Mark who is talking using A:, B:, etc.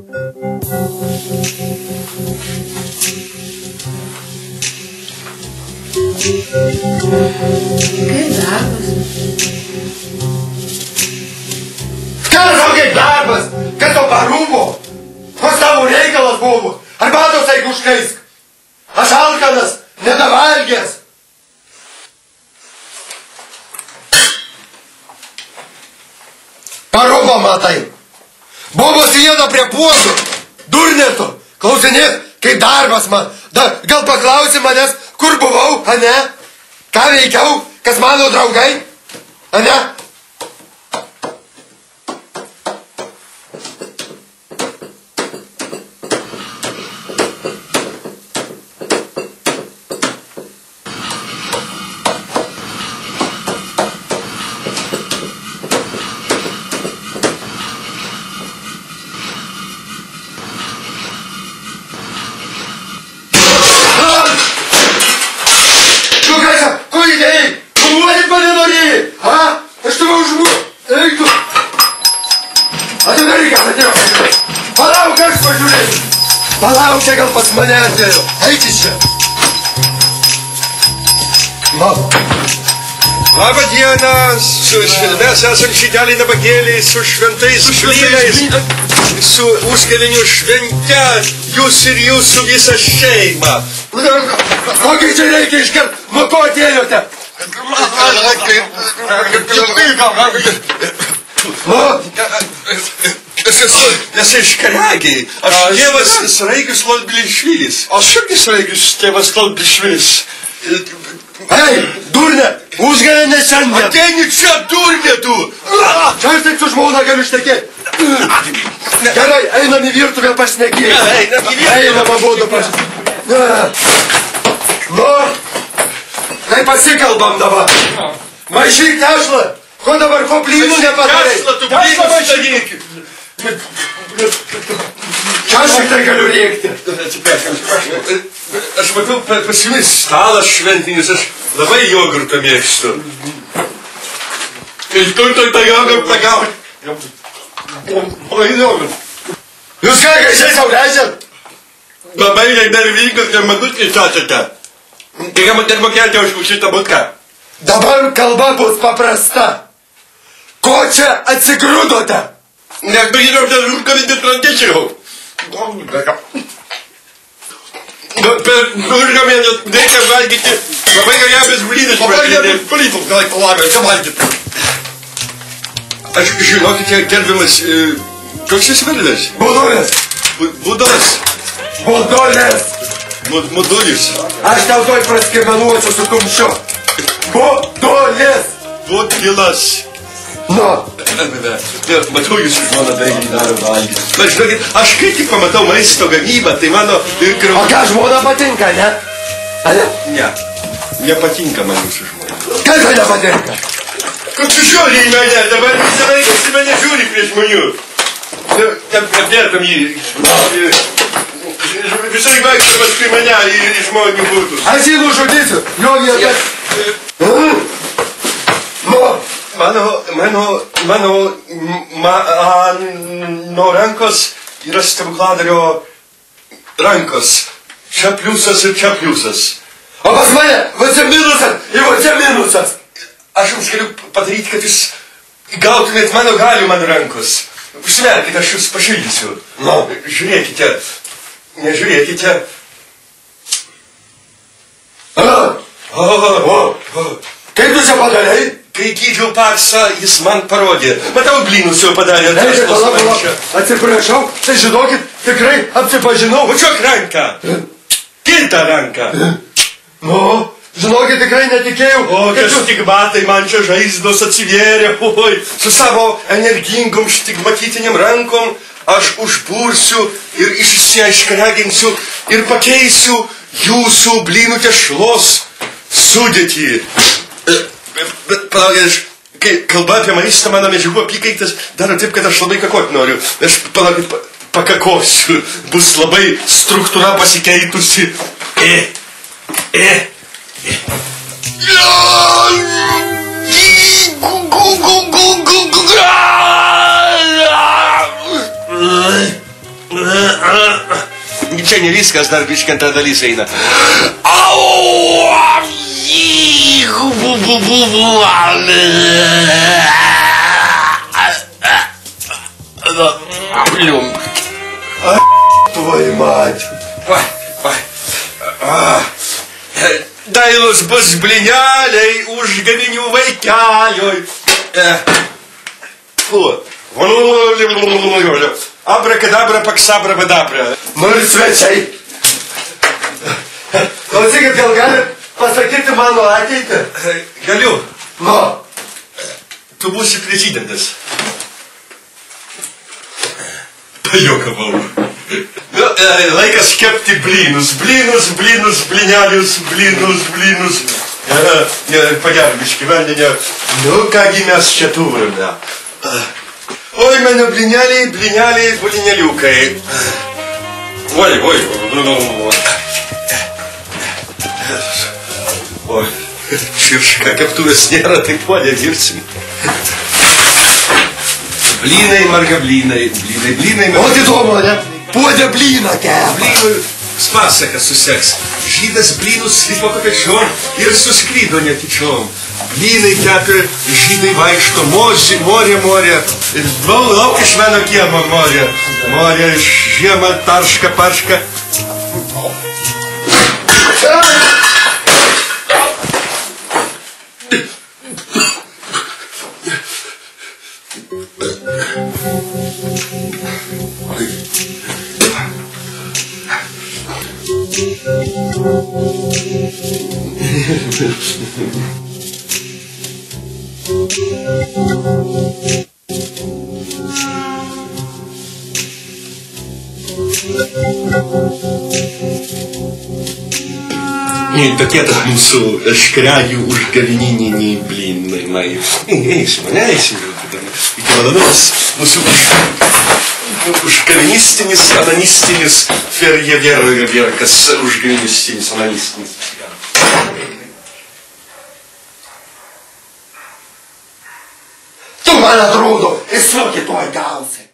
A: Kaip darbas?
B: Kaip darbas? Kas to parūpo? Koks tavo reikalas buvo? Arbatos eik užkaisk. Aš alkanas, nedavalgęs. Parūpo matai. Bobos vieno prie puodų. Durneto. Klausinėk, kaip darbas man. Gal paklausi manęs, kur buvau, ane? Ką veikiau, kas mano draugai, ane? Palauk, čia gal pas mane atėjo. Eikis čia. Na.
C: Labą dieną. Mes esam žydeliai nabagėliai su šventais blynais, su užgavėnių švente, jūs ir jūsų visą šeimą.
B: Kokiai čia reikia iškart, nuo ko atėjote?
C: Nes iš Kariagiai. Aš tėvas Sraigius Lodblišvilis.
D: Aš irgi Sraigius tėvas Lodblišvilis.
B: Ei, durne, užgavėnė šiandien.
C: Ateini čia, durne tu.
B: Čia aš taip su žmona galiu štekėti. Gerai, einam į virtuvę pašnekėti. Einam abudu pašnekėti. Nu, tai pasikalbam dabar. Maišyk tešlą. Ko dabar ko blynų nepadarai?
C: Tešlą tu blynų sudaryk.
B: Čia aš tik tai galiu rėkti.
C: Aš matau pas jumis stalas šventinis, aš labai jogurtą mėgstu. Iš kur tu tą jogurtą gauni?
B: Jūs ką, gaisiai sau leidžiat?
C: Labai nervingas ir madutį čačiate. Kiek man mokėti už šitą butką?
B: Dabar kalba bus paprasta. Ko čia atsigrūdote?
C: Nebeginom dėl užgavėnių tradicijų. Per užgavėnių reikia valgyti labai geriausias blynus.
B: Blynus gal palavė, ką valgyti?
C: Aš žinokite, gerbiamas, koks jis vardas?
B: Budulės.
C: Budolas.
B: Budulės.
C: Mudulis.
B: Aš tau toj praskirmenuosiu su kumščiu. Budulės.
C: Budilas.
B: Nu.
C: Matau jūsų žmoną daigį daro valgyti. Bet žinokit, aš kai tik pamatau maisto gamybą, tai mano...
B: O ką žmona patinka, ne? Ne?
C: Ne. Nepatinka man jūsų žmona.
B: Kaip tai nepatinka?
C: Kad tu žiūri į mane, dabar visą laiką į mane žiūri prie žmonių. Apdėtam jį. Visai vaikšto paskui mane į žmonių būtų.
B: Aš jį nužudysiu. Jo vietą. Nu.
C: Mano rankos yra stebukladario rankos. Čia pliusas ir čia pliusas.
B: O pas mane, va čia minusas ir va čia minusas.
C: Aš jums galiu padaryti, kad jūs gautumėt mano galių mano rankos. Užsimerkite, aš jūs pašildysiu.
B: Nu.
C: Žiūrėkite. Nežiūrėkite.
B: Kaip tu čia padarai?
C: Kai gydžiau paksą, jis man parodė. Matau, blynus jau padarė.
B: Palauk. Atsiprašau, tai žinokit, tikrai apsipažinau.
C: Bučiuok ranką. Kitą ranką.
B: Nu, žinokit, tikrai netikėjau.
C: O, tie stigmatai man čia žaizdos atsivėrė. Oi, su savo energingom stigmatytiniam rankom aš užbursiu ir išsiaiškreginsiu ir pakeisiu jūsų blynų tešlos sudėtį. Bet palaukit, kai kalba apie maistą, mano medžiagų apykaitas daro taip, kad aš labai kakot noriu. Aš palaukit, pakakosiu. Bus labai struktūra pasikeitusi. Čia ne viskas, dar biškį antra dalis eina.
B: Твою мать!
C: Dailus bus blyneliai, užgavinių vaikeliui. Abrakadabra, paksabra, badabra.
B: Nu ir svečiai. Klausykit, gal galit pasakyti mano ateitį?
C: Galiu.
B: Nu.
C: Tu būsi prezidentas. Pajokavau. Laikas kepti blynus. Blynus, blynelius, blynus. Pagerbiški vandenio. Nu, kągi mes čia turime. Oi, mano blyneliai, blyneliukai. Oi, širška keptuvės nėra, tai puodė virsim. Blynai, marga blynai.
B: O įdomu, ne? Puodė blyną kepa.
C: Blynų pasaka suseks. Žydas blynus lipo kapečiom ir suskrydo netyčiom. Blynai kepė, žydai vaikšto, morė. Lauk iš mano kiemo morė. Morė, žiemą, tarška, parška. Tokie tas mūsų škregių užgavininiai blynai. Eisim. Iki valandos mūsų užgavinistinis, ananistinis ferjeverkas užgavinistinis, ananistinis.
B: Tu man atrodo, esu kitoj gausi.